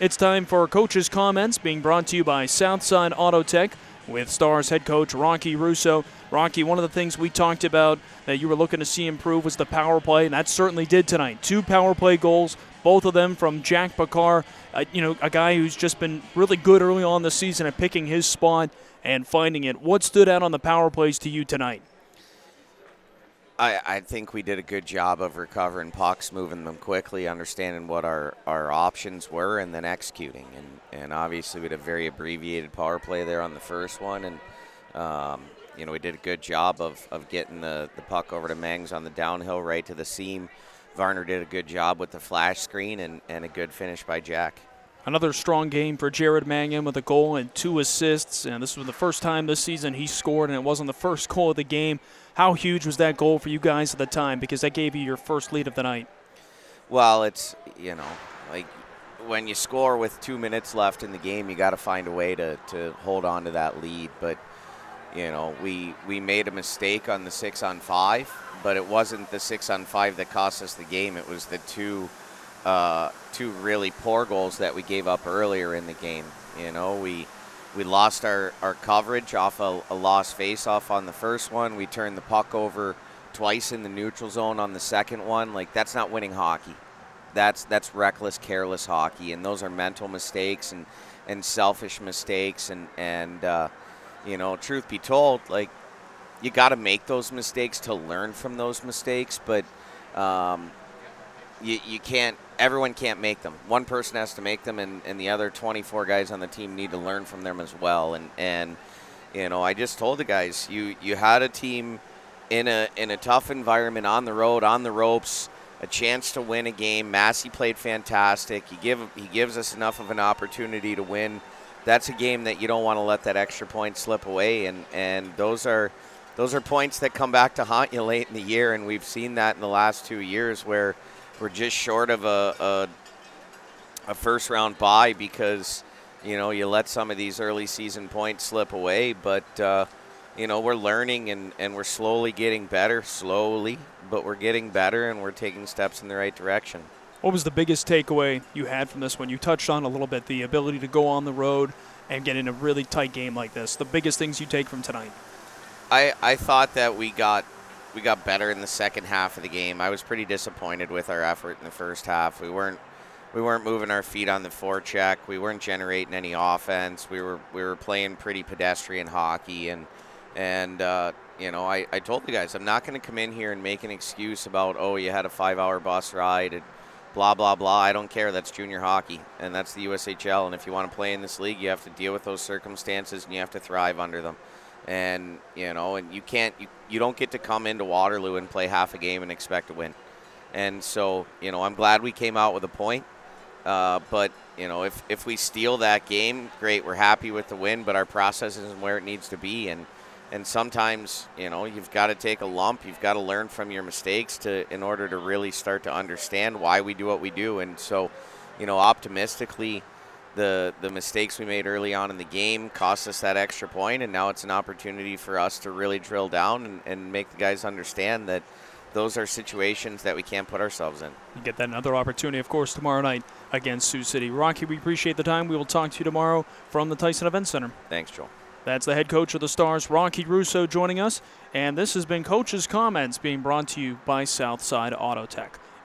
It's time for Coach's Comments, being brought to you by Southside Auto Tech with Stars head coach Rocky Russo. Rocky, one of the things we talked about that you were looking to see improve was the power play, and that certainly did tonight. 2 power play goals, both of them from Jack Bakar, a guy who's just been really good early on this season at picking his spot and finding it. What stood out on the power plays to you tonight? I think we did a good job of recovering pucks, moving them quickly, understanding what our options were, and then executing. And obviously we had a very abbreviated power play there on the first one, and we did a good job of getting the puck over to Mangs on the downhill right to the seam. Varner did a good job with the flash screen, and a good finish by Jack. Another strong game for Jared Mangan with a goal and 2 assists, and this was the first time this season he scored, and it wasn't the first goal of the game. How huge was that goal for you guys at the time, because that gave you your first lead of the night? Well, it's, like when you score with 2 minutes left in the game, you got to find a way to hold on to that lead. But, we made a mistake on the 6-on-5, but it wasn't the 6-on-5 that cost us the game. It was the two really poor goals that we gave up earlier in the game. We lost our coverage off a lost face-off on the first one. We turned the puck over twice in the neutral zone on the second one. Like, that's not winning hockey. That's reckless, careless hockey, and those are mental mistakes and selfish mistakes. And truth be told, like, you got to make those mistakes to learn from those mistakes, but you can't. Everyone can't make them. One person has to make them, and the other 24 guys on the team need to learn from them as well. And I just told the guys, you had a team in a tough environment on the road, on the ropes, a chance to win a game. Massey played fantastic. He gives us enough of an opportunity to win. That's a game that you don't want to let that extra point slip away. And those are points that come back to haunt you late in the year, and we've seen that in the last 2 years where we're just short of a first-round bye because, you let some of these early season points slip away. But, we're learning and we're slowly getting better, but we're getting better and we're taking steps in the right direction. What was the biggest takeaway you had from this one? You touched on a little bit the ability to go on the road and get in a really tight game like this. The biggest things you take from tonight? I thought that we got better in the second half of the game. I was pretty disappointed with our effort in the first half. We weren't moving our feet on the forecheck. We weren't generating any offense. We were playing pretty pedestrian hockey, and I told the guys, I'm not going to come in here and make an excuse about, oh, you had a 5-hour bus ride and blah blah blah. I don't care. That's junior hockey, and that's the USHL. And if you want to play in this league, you have to deal with those circumstances and you have to thrive under them. And and you don't get to come into Waterloo and play half a game and expect to win. And so I'm glad we came out with a point. But if we steal that game, great. We're happy with the win, but our process isn't where it needs to be. And sometimes you've got to take a lump. You've got to learn from your mistakes in order to really start to understand why we do what we do. And so optimistically, the mistakes we made early on in the game cost us that extra point, and now it's an opportunity for us to really drill down and make the guys understand that those are situations that we can't put ourselves in. You get that another opportunity, of course, tomorrow night against Sioux City. Rocky, we appreciate the time. We will talk to you tomorrow from the Tyson Event Center. Thanks, Joel. That's the head coach of the Stars, Rocky Russo, joining us. And this has been Coach's Comments, being brought to you by Southside Auto Tech.